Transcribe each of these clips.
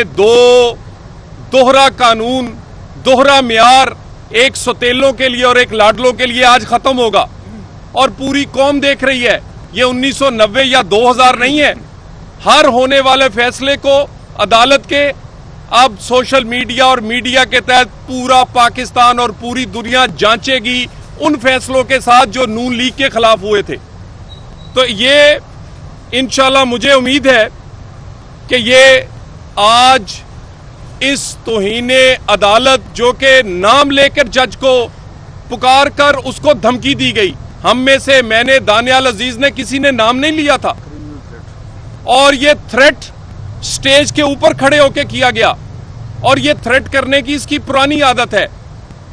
दो दोहरा कानून, दोहरा म्यार, एक सौतेलों के लिए और एक लाडलों के लिए आज खत्म होगा। और पूरी कौम देख रही है, ये 1990 या 2000 नहीं है। हर होने वाले फैसले को अदालत के अब सोशल मीडिया और मीडिया के तहत पूरा पाकिस्तान और पूरी दुनिया जांचेगी उन फैसलों के साथ जो नून लीग के खिलाफ हुए थे। तो ये इंशाल्लाह मुझे उम्मीद है कि ये आज इस तौहीने अदालत जो कि नाम लेकर जज को पुकार कर उसको धमकी दी गई, हम में से मैंने, दानियाल अजीज ने, किसी ने नाम नहीं लिया था और ये थ्रेट स्टेज के ऊपर खड़े होकर किया गया और ये थ्रेट करने की इसकी पुरानी आदत है।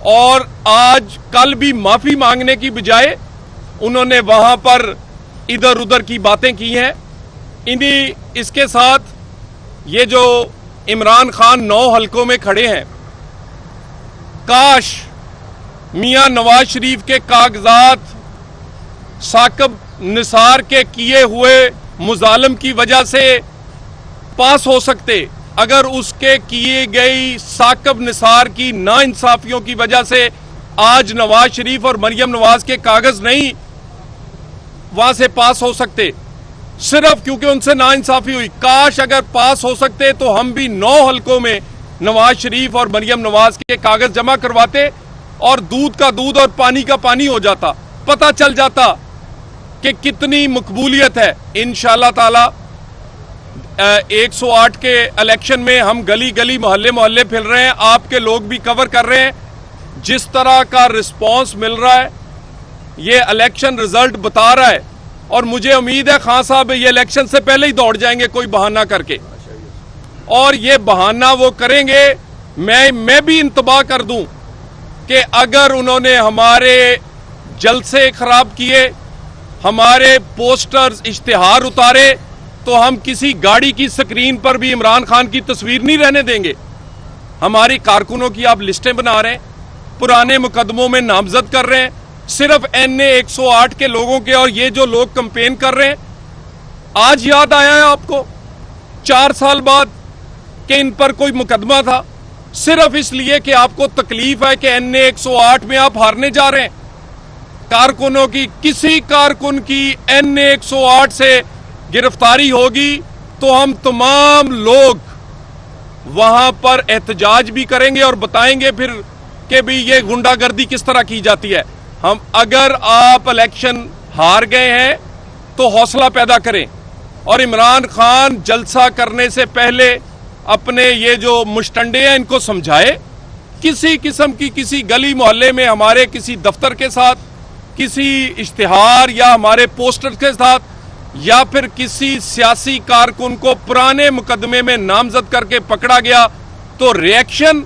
और आज कल भी माफी मांगने की बजाय उन्होंने वहां पर इधर उधर की बातें की हैं। इसके साथ ये जो इमरान खान 9 हलकों में खड़े हैं, काश मियां नवाज शरीफ के कागजात साकिब निसार के किए हुए मुजालम की वजह से पास हो सकते। अगर उसके किए गई साकिब निसार की नाइंसाफियों की वजह से आज नवाज शरीफ और मरियम नवाज के कागज नहीं वहां से पास हो सकते, सिर्फ क्योंकि उनसे नाइंसाफी हुई। काश अगर पास हो सकते तो हम भी 9 हलकों में नवाज शरीफ और मरियम नवाज के कागज जमा करवाते और दूध का दूध और पानी का पानी हो जाता, पता चल जाता कि कितनी मकबूलियत है। इंशाअल्लाह ताला 108 के इलेक्शन में हम गली गली मोहल्ले मोहल्ले फिर रहे हैं, आपके लोग भी कवर कर रहे हैं। जिस तरह का रिस्पांस मिल रहा है ये इलेक्शन रिजल्ट बता रहा है और मुझे उम्मीद है खान साहब ये इलेक्शन से पहले ही दौड़ जाएंगे कोई बहाना करके, और ये बहाना वो करेंगे। मैं भी इंतबाह कर दूं कि अगर उन्होंने हमारे जलसे खराब किए, हमारे पोस्टर्स इश्तिहार उतारे, तो हम किसी गाड़ी की स्क्रीन पर भी इमरान खान की तस्वीर नहीं रहने देंगे। हमारी कारकुनों की आप लिस्टें बना रहे हैं, पुराने मुकदमों में नामजद कर रहे हैं, सिर्फ NA 108 के लोगों के। और ये जो लोग कंपेन कर रहे हैं, आज याद आया है आपको 4 साल बाद कि इन पर कोई मुकदमा था, सिर्फ इसलिए कि आपको तकलीफ है कि NA 108 में आप हारने जा रहे हैं। कारकुनों की, किसी कारकुन की NA 108 से गिरफ्तारी होगी तो हम तमाम लोग वहां पर एहतजाज भी करेंगे और बताएंगे फिर कि भी ये गुंडागर्दी किस तरह की जाती है। हम, अगर आप इलेक्शन हार गए हैं तो हौसला पैदा करें और इमरान खान जलसा करने से पहले अपने ये जो मुश्तंडे हैं इनको समझाए। किसी किस्म की किसी गली मोहल्ले में हमारे किसी दफ्तर के साथ किसी इश्तिहार या हमारे पोस्टर के साथ या फिर किसी सियासी कारकुन को पुराने मुकदमे में नामजद करके पकड़ा गया तो रिएक्शन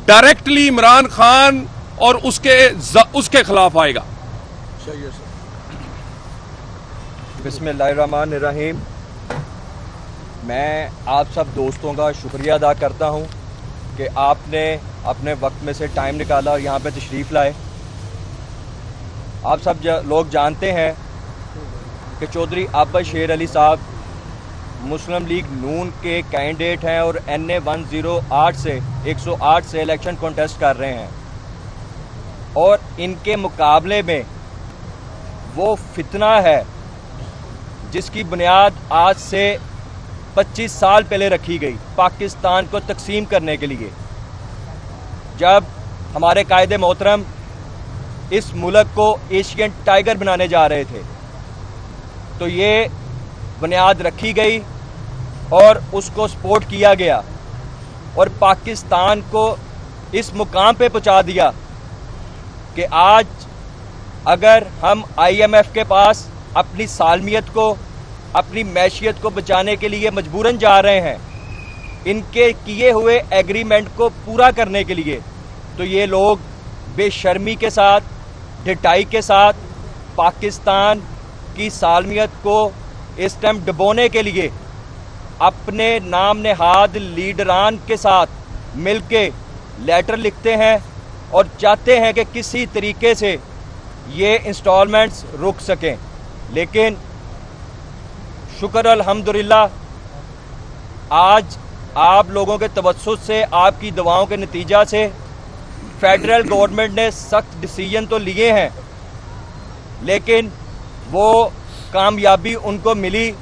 डायरेक्टली इमरान खान और उसके खिलाफ आएगा। बिस्मिल्लाहिर्रहमानिर्रहीम। मैं आप सब दोस्तों का शुक्रिया अदा करता हूं कि आपने अपने वक्त में से टाइम निकाला और यहां पे तशरीफ़ लाए। आप सब लोग जानते हैं कि चौधरी आबद शेर अली साहब मुस्लिम लीग नून के कैंडिडेट हैं और NA 108 से 108 से इलेक्शन कॉन्टेस्ट कर रहे हैं। और इनके मुकाबले में वो फितना है जिसकी बुनियाद आज से 25 साल पहले रखी गई, पाकिस्तान को तकसीम करने के लिए। जब हमारे कायदे मोहतरम इस मुल्क को एशियन टाइगर बनाने जा रहे थे तो ये बुनियाद रखी गई और उसको सपोर्ट किया गया और पाकिस्तान को इस मुकाम पे पहुंचा दिया कि आज अगर हम IMF के पास अपनी सालमियत को, अपनी मैशियत को बचाने के लिए मजबूरन जा रहे हैं, इनके किए हुए एग्रीमेंट को पूरा करने के लिए, तो ये लोग बेशर्मी के साथ, ढिठाई के साथ पाकिस्तान की सालमियत को इस टाइम डुबोने के लिए अपने नाम नेहाद लीडरान के साथ मिलके लेटर लिखते हैं और चाहते हैं कि किसी तरीके से ये इंस्टॉलमेंट्स रुक सकें। लेकिन शुक्र अल्हम्दुलिल्लाह आज आप लोगों के तवज्जुह से, आपकी दुआओं के नतीजा से फेडरल गवर्नमेंट ने सख्त डिसीजन तो लिए हैं, लेकिन वो कामयाबी उनको मिली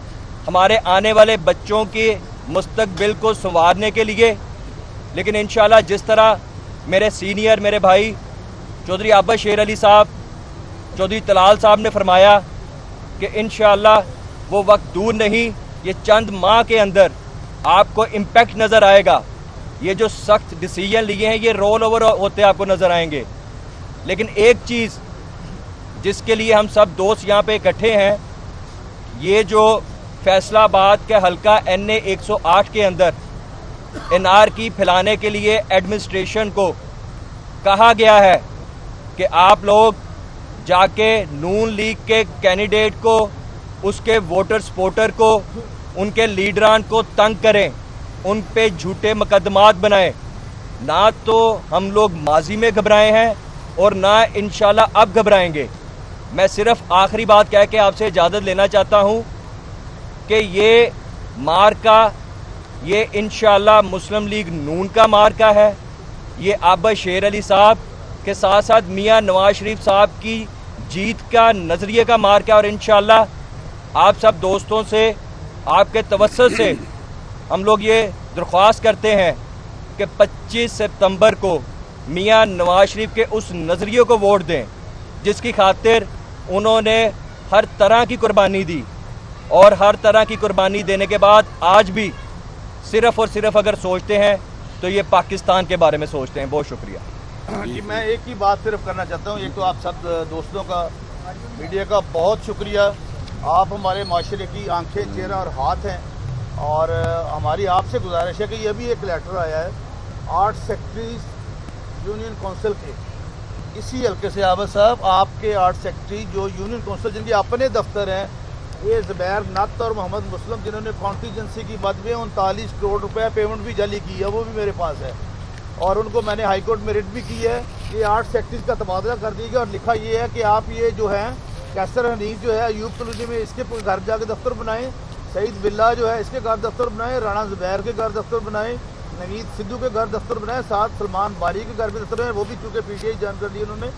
हमारे आने वाले बच्चों के मुस्तकबिल को संवारने के लिए। लेकिन इंशाल्लाह जिस तरह मेरे सीनियर, मेरे भाई चौधरी आबद शेर अली साहब, चौधरी तलाल साहब ने फरमाया कि इंशाल्लाह वो वक्त दूर नहीं, ये चंद माह के अंदर आपको इम्पैक्ट नज़र आएगा। ये जो सख्त डिसीजन लिए हैं ये रोल ओवर होते आपको नज़र आएंगे। लेकिन एक चीज़ जिसके लिए हम सब दोस्त यहाँ पे इकट्ठे हैं, ये जो फैसलाबाद के हल्का NA 108 के अंदर NRकी फैलाने के लिए एडमिनिस्ट्रेशन को कहा गया है कि आप लोग जाके नून लीग के कैंडिडेट को, उसके वोटर सपोर्टर को, उनके लीडरान को तंग करें, उन पे झूठे मुकदमात बनाएं। ना तो हम लोग माजी में घबराए हैं और ना इंशाल्लाह अब घबराएंगे। मैं सिर्फ आखिरी बात कह के आपसे इजाज़त लेना चाहता हूं कि ये मार्का, ये इंशाल्लाह मुस्लिम लीग नून का मार्का है। ये आबद शेर अली साहब के साथ साथ मियां नवाज शरीफ साहब की जीत का नज़रिए का मार्का है। और इंशाल्लाह आप सब दोस्तों से, आपके तवज्जुह से हम लोग ये दरख्वास्त करते हैं कि 25 सितंबर को मियां नवाज शरीफ के उस नज़रिए को वोट दें जिसकी खातिर उन्होंने हर तरह की कुर्बानी दी, और हर तरह की कुर्बानी देने के बाद आज भी सिर्फ़ और सिर्फ अगर सोचते हैं तो ये पाकिस्तान के बारे में सोचते हैं। बहुत शुक्रिया जी। मैं एक ही बात सिर्फ करना चाहता हूँ, एक तो आप सब दोस्तों का, मीडिया का बहुत शुक्रिया। आप हमारे माशरे की आंखें, चेहरा और हाथ हैं, और हमारी आपसे गुजारिश है कि ये भी एक लेटर आया है 8 सेक्रेटरीज यूनियन कौंसिल के, इसी हल्के से आबद साहब, आपके 8 सेक्रेटरी जो यूनियन कौंसिल जिनके अपने दफ्तर हैं, ये ज़ुबैर नत और मोहम्मद मुस्लिम, जिन्होंने कॉन्टीजेंसी की मद में 39 करोड़ रुपए पेमेंट भी जाली की है, वो भी मेरे पास है, और उनको मैंने हाई कोर्ट में रिट भी की है। ये 8 सेक्रेटरीज का तबादला कर दीजिए, और लिखा ये है कि आप ये जो है कैसर हनीफ जो है अयूब कॉलोनी में, इसके घर जाके दफ्तर बनाएं, सईद बिल्ला जो है इसके घर दफ्तर बनाएं, राणा ज़ुबैर के घर दफ्तर बनाएं, नवीद सिद्धू के घर दफ्तर बनाएं, साथ सलमान बारी के घर में दफ्तर बनाएं, वो भी चूँकि PTI ज्वाइन कर ली उन्होंने,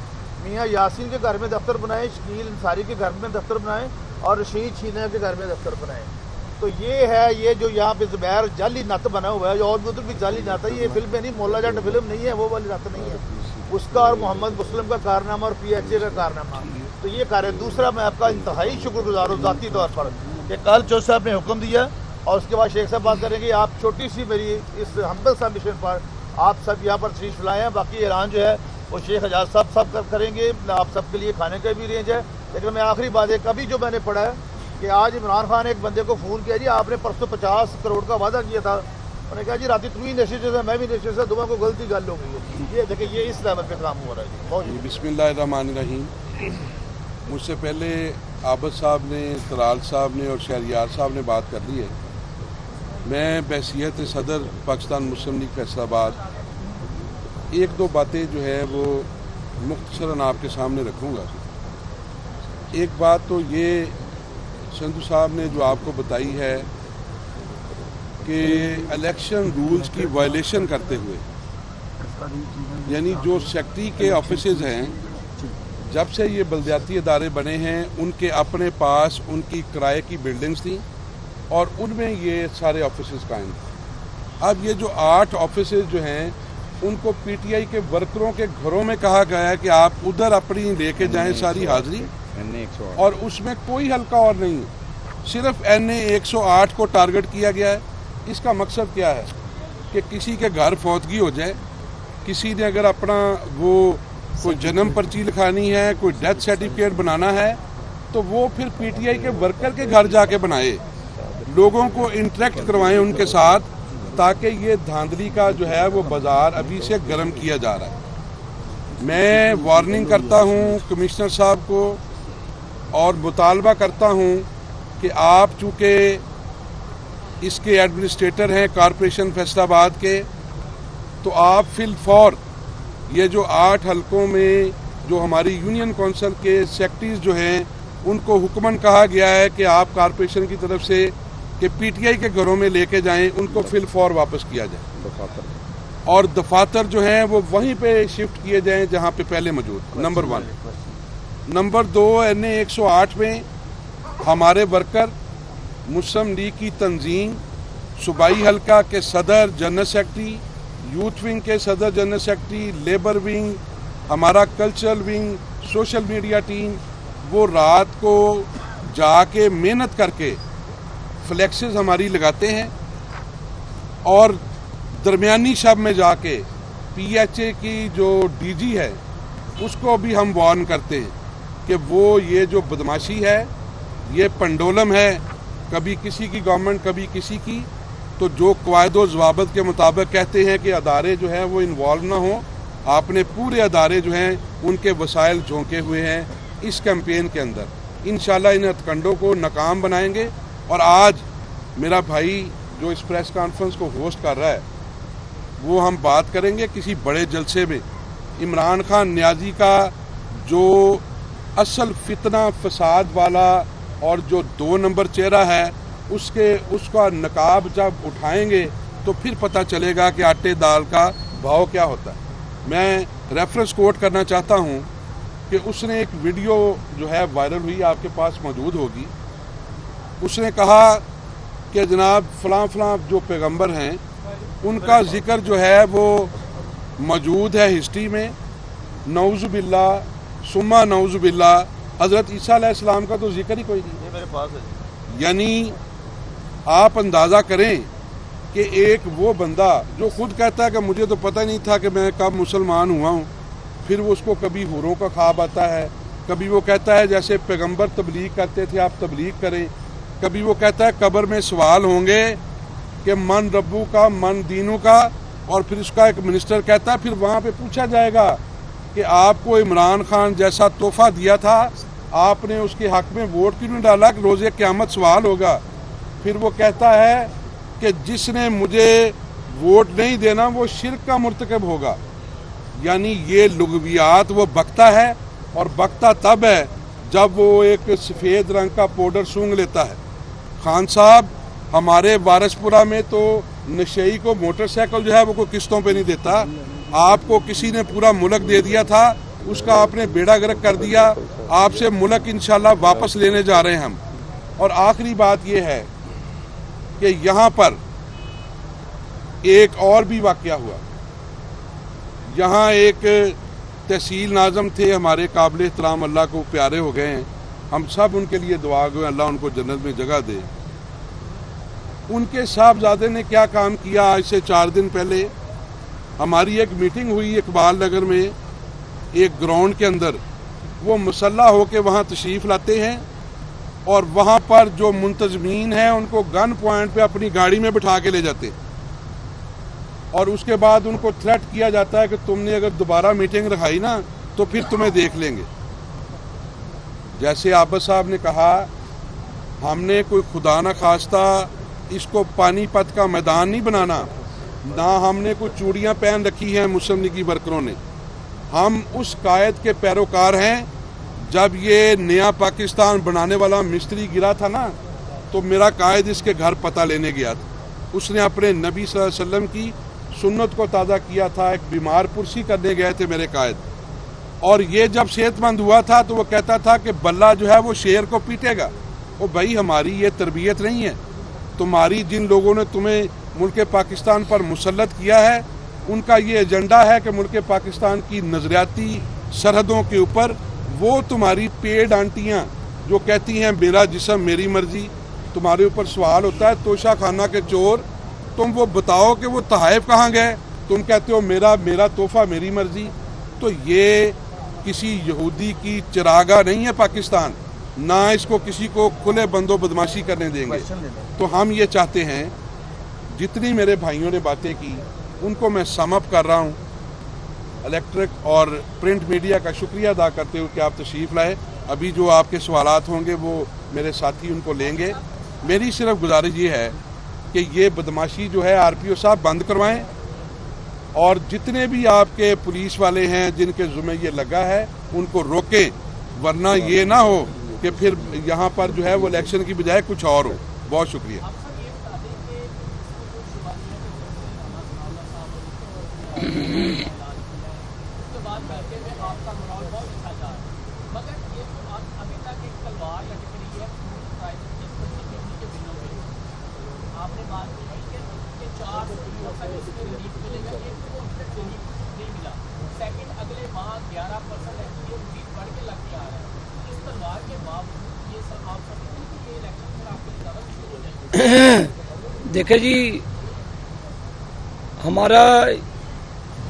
मियाँ यासीन के घर में दफ्तर बनाएं, शकील अंसारी के घर में दफ्तर बनाएं, और रशीद शीना के घर में दफ्तर बनाएं। तो ये है, ये जो यहाँ पे ज़ुबैर जाली नत बना हुआ है, और उधर भी जाली नत है, ये फिल्म में नहीं, मोला जट फिल्म नहीं है, वो वाली नत नहीं है, उसका और मोहम्मद मुस्लिम का कारनामा और PHA का कारनामा, तो ये कार्य। दूसरा, मैं आपका इंतहाई शुक्रगुजार हूँ ज़ाती तौर पर कि कल चौधरी साहब ने हुक्म दिया, और उसके बाद शेख साहब बात करेंगे। आप छोटी सी मेरी इस हम्बल सा मिशन पर आप सब यहाँ पर तशरीफ लाए हैं, बाकी ऐलान जो है वो शेख हजाज सब करेंगे, आप सबके लिए खाने का भी रेंज है। लेकिन मैं आखिरी बात है, कभी जो मैंने पढ़ा है कि आज इमरान खान ने एक बंदे को फ़ोन किया, जी आपने परसों 50 करोड़ का वादा किया था, उन्होंने कहा जी राती तुम ही नशे से, मैं भी नशे से, दोनों को गलती गल हो गई है। ये देखिए, ये इस लेवल पे काम हो रहा है। बहुत बिस्मिल्लाहिर्रहमानिर्रहीम। मुझसे पहले आबद साहब ने, तलाल साहब ने और शहरियार साहब ने बात कर ली है। मैं बहसीयत सदर पाकिस्तान मुस्लिम लीग फैसलाबाद एक दो बातें जो है वो मुख्तसरन आपके सामने रखूँगा। एक बात तो ये संधू साहब ने जो आपको बताई है कि इलेक्शन रूल्स की वायलेशन करते हुए, यानी जो सेक्रेटरी के ऑफिसेज हैं, जब से ये बलदियाती इदारे बने हैं, उनके अपने पास उनकी किराए की बिल्डिंग्स थी और उनमें ये सारे ऑफिसेज कायम थे। अब ये जो 8 ऑफिसेज जो हैं, उनको PTI के वर्करों के घरों में कहा गया है कि आप उधर अपनी लेके जाएं सारी हाजिरी, और उसमें कोई हल्का और नहीं है, सिर्फ NA 108 को टारगेट किया गया है। इसका मकसद क्या है कि किसी के घर फौतगी हो जाए, किसी ने अगर अपना वो कोई जन्म पर्ची लिखानी है, कोई डेथ सर्टिफिकेट बनाना है, तो वो फिर PTI के वर्कर के घर जाके बनाए, लोगों को इंटरेक्ट करवाएं उनके साथ, ताकि ये धांधली का जो है वो बाज़ार अभी से गर्म किया जा रहा है। मैं वार्निंग करता हूँ कमिश्नर साहब को और मुतालबा करता हूँ कि आप चूँकि इसके एडमिनिस्ट्रेटर हैं कॉरपोरेशन फैसलाबाद के, तो आप फिलफौर ये जो 8 हलकों में जो हमारी यूनियन कौंसिल के सेक्रेटरीज जो हैं, उनको हुक्मन कहा गया है कि आप कॉरपोरेशन की तरफ से कि पीटीआई के घरों में लेके जाएं, उनको फिल फॉर वापस किया जाए और दफातर जो हैं वो वहीं पे शिफ्ट किए जाएं जहां पे पहले मौजूद। नंबर 1। नंबर 2, NA 108 में हमारे वर्कर मुस्लिम लीग की तंजीम, सूबाई हल्का के सदर जनरल सेक्रेटरी, यूथ विंग के सदर जनरल सेक्रेटरी, लेबर विंग, हमारा cultural wing, social media team, वो रात को जाके मेहनत करके फ्लैक्सेस हमारी लगाते हैं और दरमियानी शब में जाके PHA की जो DG है उसको भी हम वार्न करते हैं कि वो ये जो बदमाशी है, ये पंडोलम है, कभी किसी की गवर्नमेंट कभी किसी की, तो जो क़वायद ज़वाबित के मुताबिक कहते हैं कि अदारे जो हैं वो इन्वॉल्व ना हो, आपने पूरे अदारे जो हैं उनके वसाइल झोंके हुए हैं इस कैंपेन के अंदर। इंशाल्लाह इन हथकंडों को नाकाम बनाएंगे। और आज मेरा भाई जो इस प्रेस कॉन्फ्रेंस को होस्ट कर रहा है वो हम बात करेंगे किसी बड़े जलसे में। इमरान खान न्याजी का जो असल फितना फसाद वाला और जो 2 नंबर चेहरा है उसका नकाब जब उठाएंगे तो फिर पता चलेगा कि आटे दाल का भाव क्या होता है। मैं रेफरेंस कोट करना चाहता हूं कि उसने एक वीडियो जो है वायरल हुई, आपके पास मौजूद होगी। उसने कहा कि जनाब फलां जो पैगंबर हैं उनका जिक्र जो है वो मौजूद है हिस्ट्री में, नौजुबिल्लाह सुम्मा नौजुबिल्लाह, हज़रत ईसा अलैहिस्सलाम का तो जिक्र ही कोई नहीं। ये मेरे पास है। यानी आप अंदाज़ा करें कि एक वो बंदा जो खुद कहता है कि मुझे तो पता नहीं था कि मैं कब मुसलमान हुआ हूँ, फिर वो उसको कभी हुरों का ख्वाब आता है, कभी वो कहता है जैसे पैगंबर तबलीग करते थे आप तबलीग करें, कभी वो कहता है कब्र में सवाल होंगे कि मन रब्बू का मन दीनू का, और फिर उसका एक मिनिस्टर कहता है फिर वहाँ पे पूछा जाएगा कि आपको इमरान खान जैसा तोहफा दिया था आपने उसके हक में वोट क्यों नहीं डाला कि रोज़े क़यामत सवाल होगा। फिर वो कहता है कि जिसने मुझे वोट नहीं देना वो शिर्क का मुर्तकब होगा। यानी ये लुग़वियात वो बकता है, और बकता तब है जब वो एक सफ़ेद रंग का पाउडर सूंघ लेता है। खान साहब, हमारे वारसपुरा में तो नशेई को मोटरसाइकिल जो है वो कोई किस्तों पे नहीं देता, आपको किसी ने पूरा मुल्क दे दिया था, उसका आपने बेड़ा गर्क कर दिया। आपसे मुल्क इंशाल्लाह वापस लेने जा रहे हैं हम। और आखिरी बात ये है कि यहाँ पर एक और भी वाक़या हुआ। यहाँ एक तहसील नाज़म थे हमारे काबिल एहतराम, अल्लाह को प्यारे हो गए हैं, हम सब उनके लिए दुआ गए अल्लाह उनको जन्नत में जगह दे। उनके साहबजादे ने क्या काम किया, आज से 4 दिन पहले हमारी एक मीटिंग हुई इकबाल नगर में, एक ग्राउंड के अंदर। वो मुसल्ला होके वहाँ तशरीफ़ लाते हैं और वहाँ पर जो मुंतज़मीन हैं उनको गन पॉइंट पे अपनी गाड़ी में बिठा के ले जाते हैं, और उसके बाद उनको थ्रेट किया जाता है कि तुमने अगर दोबारा मीटिंग रखाई ना तो फिर तुम्हें देख लेंगे। जैसे आबद साहब ने कहा, हमने कोई खुदा न खास्ता इसको पानीपत का मैदान नहीं बनाना, ना हमने कोई चूड़ियाँ पहन रखी हैं मुस्लिम लीगी वर्करों ने। हम उस कायद के पैरोकार हैं, जब ये नया पाकिस्तान बनाने वाला मिस्त्री गिरा था ना, तो मेरा कायद इसके घर पता लेने गया था। उसने अपने नबी सल्लल्लाहु अलैहि वसल्लम की सुन्नत को ताज़ा किया था। एक बीमार पुरसी करने गए थे मेरे कायद, और ये जब सेहतमंद हुआ था तो वो कहता था कि बल्ला जो है वो शेर को पीटेगा। ओ भाई, हमारी ये तरबियत नहीं है। तुम्हारी जिन लोगों ने तुम्हें मुल्क पाकिस्तान पर मुसल्लत किया है, उनका ये एजेंडा है कि मुल्क पाकिस्तान की नज़रियाती सरहदों के ऊपर वो तुम्हारी पेड आंटियाँ जो कहती हैं मेरा जिस्म मेरी मर्जी, तुम्हारे ऊपर सवाल होता है तोशा खाना के चोर, तुम वो बताओ कि वो तहाइफ कहाँ गए, तुम कहते हो मेरा तोहफा मेरी मर्जी। तो ये किसी यहूदी की चिरागा नहीं है पाकिस्तान, ना इसको किसी को खुले बंदो बदमाशी करने देंगे। तो हम ये चाहते हैं, जितनी मेरे भाइयों ने बातें की उनको मैं सम अप कर रहा हूँ। इलेक्ट्रिक और प्रिंट मीडिया का शुक्रिया अदा करते हुए कि आप तशरीफ़ लाए। अभी जो आपके सवालात होंगे वो मेरे साथी उनको लेंगे। मेरी सिर्फ गुजारिश ये है कि ये बदमाशी जो है RPO साहब बंद करवाएं, और जितने भी आपके पुलिस वाले हैं जिनके ज़ुम्मे ये लगा है उनको रोकें, वरना ये ना हो कि फिर यहाँ पर जो है वो इलेक्शन की बजाय कुछ और हो। बहुत शुक्रिया। उसके बाद बैठे में आपका माहौल बहुत अच्छा जा रहा है, मगर ये अभी तक एक तलवार लटक रही है के बिलों में। आपने बात की है कि 4 इसके रिलीफ मिलेगा, एक रिलीफ नहीं मिला। सेकंड अगले माह 11% ये उम्मीद बढ़ के लग के आ रहा है। इस तलवार के बावजूद ये सब आप समझते हैं कि ये इलेक्शन फिर आपके लिए ज़्यादा मुश्किल हो जाएगी? देखिए जी, हमारा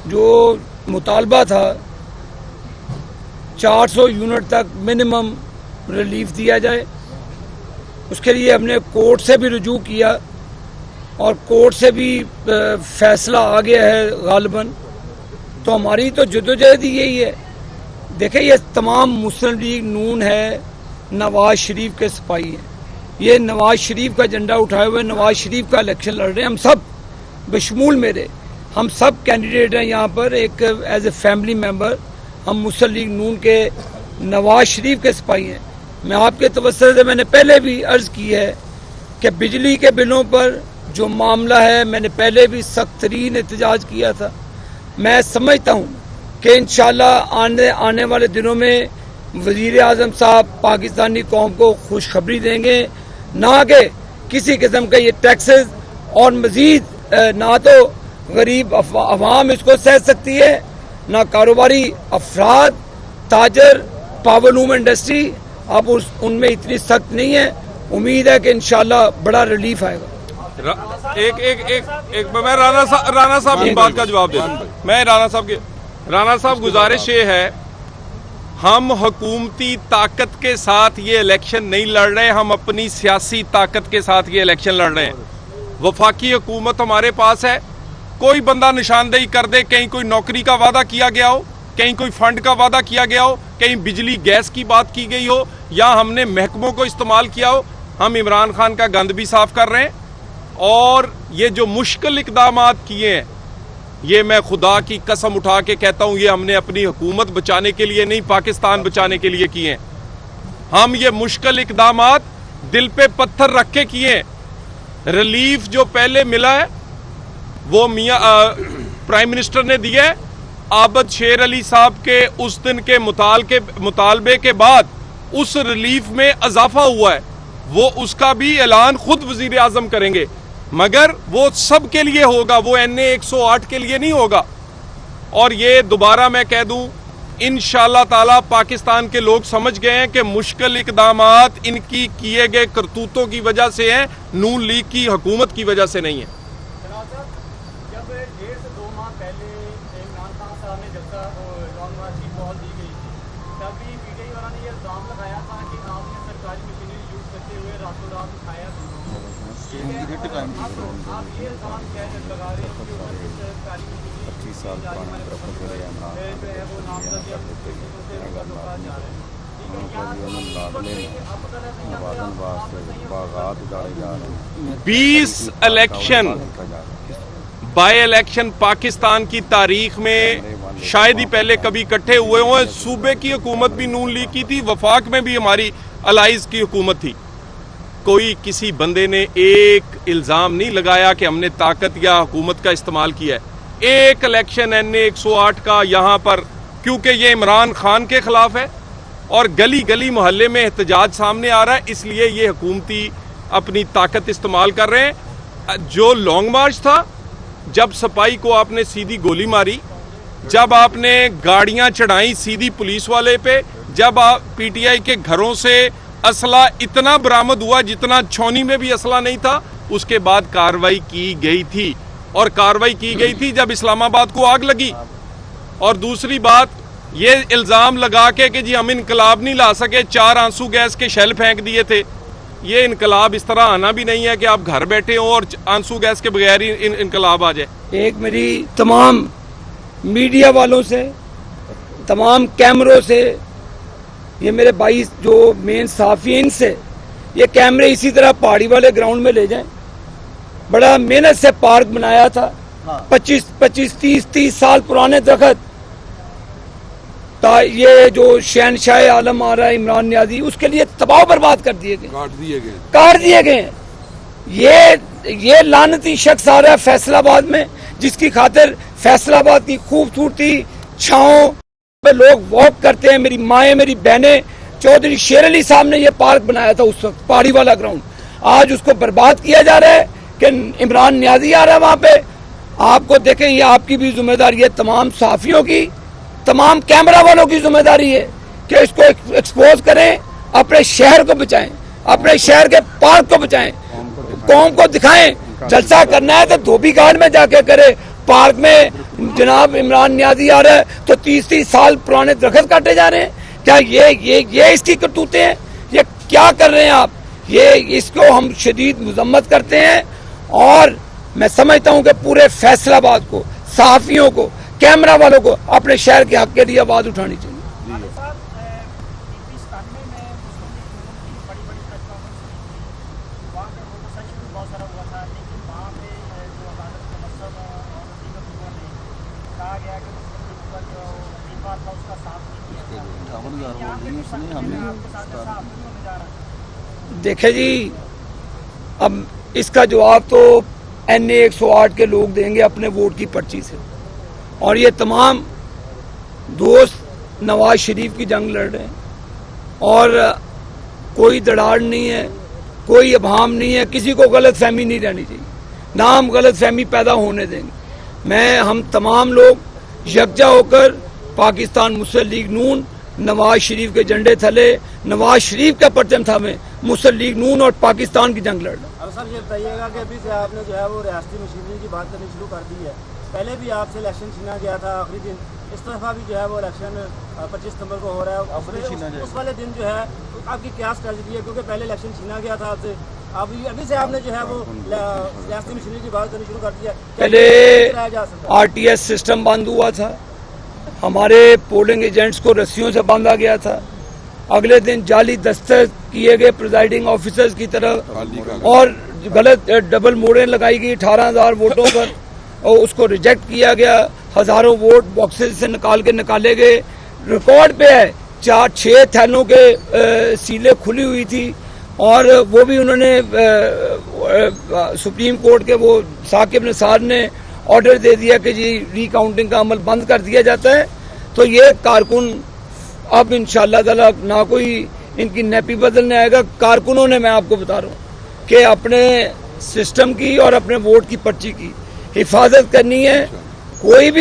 जो मुतालबा था 400 यूनिट तक मिनिमम रिलीफ दिया जाए, उसके लिए हमने कोर्ट से भी रुजू किया और कोर्ट से भी फैसला आ गया है गालिबन। तो हमारी तो जद्दोजहद ही यही है। देखिए, ये तमाम मुस्लिम लीग नून है, नवाज शरीफ के सिपाही हैं। ये नवाज शरीफ का झंडा उठाए हुए नवाज शरीफ का इलेक्शन लड़ रहे हैं। हम सब बशमूल मेरे, हम सब कैंडिडेट हैं यहाँ पर एक एज ए फैमिली मेंबर। हम मुस्लिम लीग नून के नवाज शरीफ के सिपाही हैं। मैं आपके तवज्जो से मैंने पहले भी अर्ज़ की है कि बिजली के बिलों पर जो मामला है, मैंने पहले भी सख्त तरीन एहतजाज किया था। मैं समझता हूँ कि इंशाल्लाह आने वाले दिनों में वज़ीर आज़म साहब पाकिस्तानी कौम को खुशखबरी देंगे, ना कि किसी किस्म के ये टैक्सेस और मज़ीद ना तो गरीब अवाम इसको सह सकती है, ना कारोबारी अफराद, ताजर, पावरलूम इंडस्ट्री अब उनमें इतनी सख्त नहीं है। उम्मीद है कि इंशाल्लाह बड़ा रिलीफ आएगा। मैं राणा साहब की बात का जवाब दे दूं। मैं राणा साहब गुजारिश ये है, हम हुकूमती ताकत के साथ ये इलेक्शन नहीं लड़ रहे, हम अपनी सियासी ताकत के साथ ये इलेक्शन लड़ रहे हैं। वफाकी हुकूमत हमारे पास है। कोई बंदा निशानदेही कर दे, कहीं कोई नौकरी का वादा किया गया हो, कहीं कोई फंड का वादा किया गया हो, कहीं बिजली गैस की बात की गई हो, या हमने महकमों को इस्तेमाल किया हो, हम इमरान खान का गंद भी साफ कर रहे हैं। और ये जो मुश्किल इकदामात किए हैं, ये मैं खुदा की कसम उठा के कहता हूं, ये हमने अपनी हुकूमत बचाने के लिए नहीं, पाकिस्तान बचाने के लिए किए हैं। हम ये मुश्किल इकदामात दिल पे पत्थर रख के किए हैं। रिलीफ जो पहले मिला है वो प्राइम मिनिस्टर ने दिया है। आबद शेर अली साहब के उस दिन के मुतालबे के बाद उस रिलीफ में इजाफा हुआ है, वो उसका भी ऐलान खुद वजीर आजम करेंगे, मगर वो सब के लिए होगा, वो NA 108 के लिए नहीं होगा। और ये दोबारा मैं कह दूं, इंशाअल्लाह ताला पाकिस्तान के लोग समझ गए हैं कि मुश्किल इकदामात इनकी किए गए करतूतों की वजह से हैं, नून लीग की हुकूमत की वजह से नहीं है। जब 1.5 से 2 माह पहले इमरान खान साहब ने जब लॉन्ग मार्च की कॉल दी गई थी, तभी PTI वाला ने ये इल्जाम लगाया था कि आपने सरकारी मशीनरी यूज करते हुए रातों रात उठाया। आप ये इल्जाम क्या लगा रहे हैं कि सरकारी मशीनरी 25 साल पुराने वो नामजद या जा रहे हैं। 20 इलेक्शन बाई इलेक्शन पाकिस्तान की तारीख में शायद ही पहले कभी इकट्ठे हुए हुए। सूबे की हुकूमत भी नून लीग की थी, वफाक में भी हमारी अलाइज की हुकूमत थी। कोई किसी बंदे ने एक इल्जाम नहीं लगाया कि हमने ताकत या हुकूमत का इस्तेमाल किया है। एक इलेक्शन NA 108 का यहाँ पर, क्योंकि ये इमरान खान के खिलाफ है और गली गली मोहल्ले में एहतजाज सामने आ रहा है, इसलिए ये हुकूमती अपनी ताकत इस्तेमाल कर रहे हैं। जो लॉन्ग मार्च था, जब सिपाही को आपने सीधी गोली मारी, जब आपने गाड़ियां चढ़ाई सीधी पुलिस वाले पे, जब आप PTI के घरों से असला इतना बरामद हुआ जितना छौनी में भी असला नहीं था, उसके बाद कार्रवाई की गई थी। और कार्रवाई की गई थी जब इस्लामाबाद को आग लगी। और दूसरी बात, ये इल्ज़ाम लगा के कि जी हम इनकलाब नहीं ला सके, 4 आंसू गैस के शेल फेंक दिए थे। ये इनकलाब इस तरह आना भी नहीं है कि आप घर बैठे हो और आंसू गैस के बगैर ही इनकलाब आ जाए। एक मेरी तमाम मीडिया वालों से, तमाम कैमरों से, ये मेरे भाई जो मेन साफी हैं, इनसे ये कैमरे इसी तरह पहाड़ी वाले ग्राउंड में ले जाएं। बड़ा मेहनत से पार्क बनाया था, 25-30 साल पुराने दरख्त, ये जो शहनशाह आलम आ रहा है इमरान नियाजी, उसके लिए तबाह बर्बाद कर दिए गए, काट दिए गए। ये ये लानती शख्स आ रहा है फैसलाबाद में, जिसकी खातिर फैसलाबाद की खूबसूरती छाँव पे लोग वॉक करते हैं। मेरी माएँ, मेरी बहनें, चौधरी शेर अली साहब ने ये पार्क बनाया था उस वक्त, पहाड़ी वाला ग्राउंड, आज उसको बर्बाद किया जा रहा है कि इमरान न्याजी आ रहा है वहाँ पे। आपको देखें, ये आपकी भी जिम्मेदारी है, तमाम सहाफ़ियों की, तमाम कैमरा वालों की जिम्मेदारी है कि इसको एक्सपोज करें, अपने शहर को बचाएं, अपने शहर के पार्क को बचाएं, कौम को दिखाएं। जलसा करना है तो धोबी घाट में जाके करे, पार्क में जनाब इमरान न्याजी आ रहा है तो 30-30 साल पुराने दरख्त काटे जा रहे हैं। क्या ये इसकी करतूतें हैं? ये क्या कर रहे हैं आप? ये इसको हम शदीद मजम्मत करते हैं और मैं समझता हूं कि पूरे फैसलाबाद को, सहाफियों को, कैमरा वालों को अपने शहर के हक के लिए आवाज उठानी चाहिए। देखे जी, अब इसका जवाब तो NA 108 के लोग देंगे अपने वोट की पर्ची से, और ये तमाम दोस्त नवाज शरीफ की जंग लड़ रहे हैं और कोई दड़ाड़ नहीं है, कोई अभाम नहीं है, किसी को गलत फहमी नहीं रहनी चाहिए, ना हम गलत फहमी पैदा होने देंगे। हम तमाम लोग यकजा होकर पाकिस्तान मुस्लिम लीग नून, नवाज शरीफ के झंडे थले, नवाज शरीफ का परचम थामे मुस्लिम लीग नून और पाकिस्तान की जंग लड़ रहे हैं। अब सर ये बताइएगा कि अभी से आपने जो है वो रियासती मशीनरी की बात करनी शुरू कर दी है, पहले भी आपसे इलेक्शन छीना गया था आखिरी दिन, इस तरफा भी जो है वो इलेक्शन 25 सितंबर को हो रहा है, उस वाले दिन जो है आपकी क्या स्ट्रेटजी है? क्योंकि पहले इलेक्शन छीना गया था आपसे, अभी से आपने जो है वो रियासती मशीनरी की बात करनी शुरू कर दी है। पहले RTS सिस्टम बंद हुआ था, हमारे पोलिंग एजेंट्स को रस्सियों से बांधा गया था, अगले दिन जाली दस्तखत किए गए प्रिजाइडिंग ऑफिसर्स की तरफ और गलत डबल मोड़ें लगाई गई 18,000 वोटों पर और उसको रिजेक्ट किया गया, हजारों वोट बॉक्सेस से निकाले गए। रिकॉर्ड पे है 4-6 थैलों के सीलें खुली हुई थी और वो भी उन्होंने सुप्रीम कोर्ट के वो साकिब निसार ने ऑर्डर दे दिया कि जी रिकाउंटिंग का अमल बंद कर दिया जाता है। तो ये कारकुन अब इंशाअल्लाह ताला ना कोई इनकी नेपी बदलने आएगा। कारकुनों ने, मैं आपको बता रहा हूँ कि अपने सिस्टम की और अपने वोट की पर्ची की हिफाजत करनी है। कोई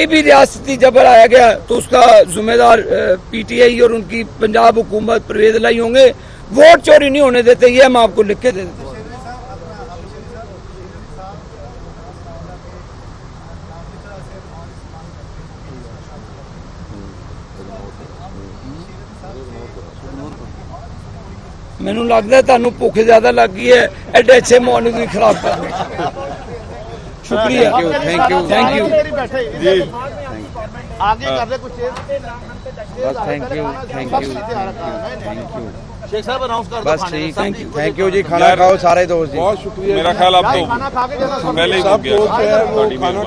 भी रियासती जबर आया गया तो उसका जिम्मेदार PTI और उनकी पंजाब हुकूमत परवेज लाई होंगे। वोट चोरी नहीं होने देते, ये हम आपको लिख के दे देते। मैनू लगता है तुहानू भुख ज्यादा लग गई है एडे अच्छे माहौल नूं खराब करने। शुक्रिया, थैंक यू जी, आगे कर दे कुछ थैंक यू शेख साहब अनाउंस कर दो। बस ठीक, थैंक यू जी। खाना खाओ सारे दोस्त जी। बहुत शुक्रिया। मेरा ख्याल आप तो खाना खा के जाना पहले ही हो सब गया। दोस्त जो है वो खाना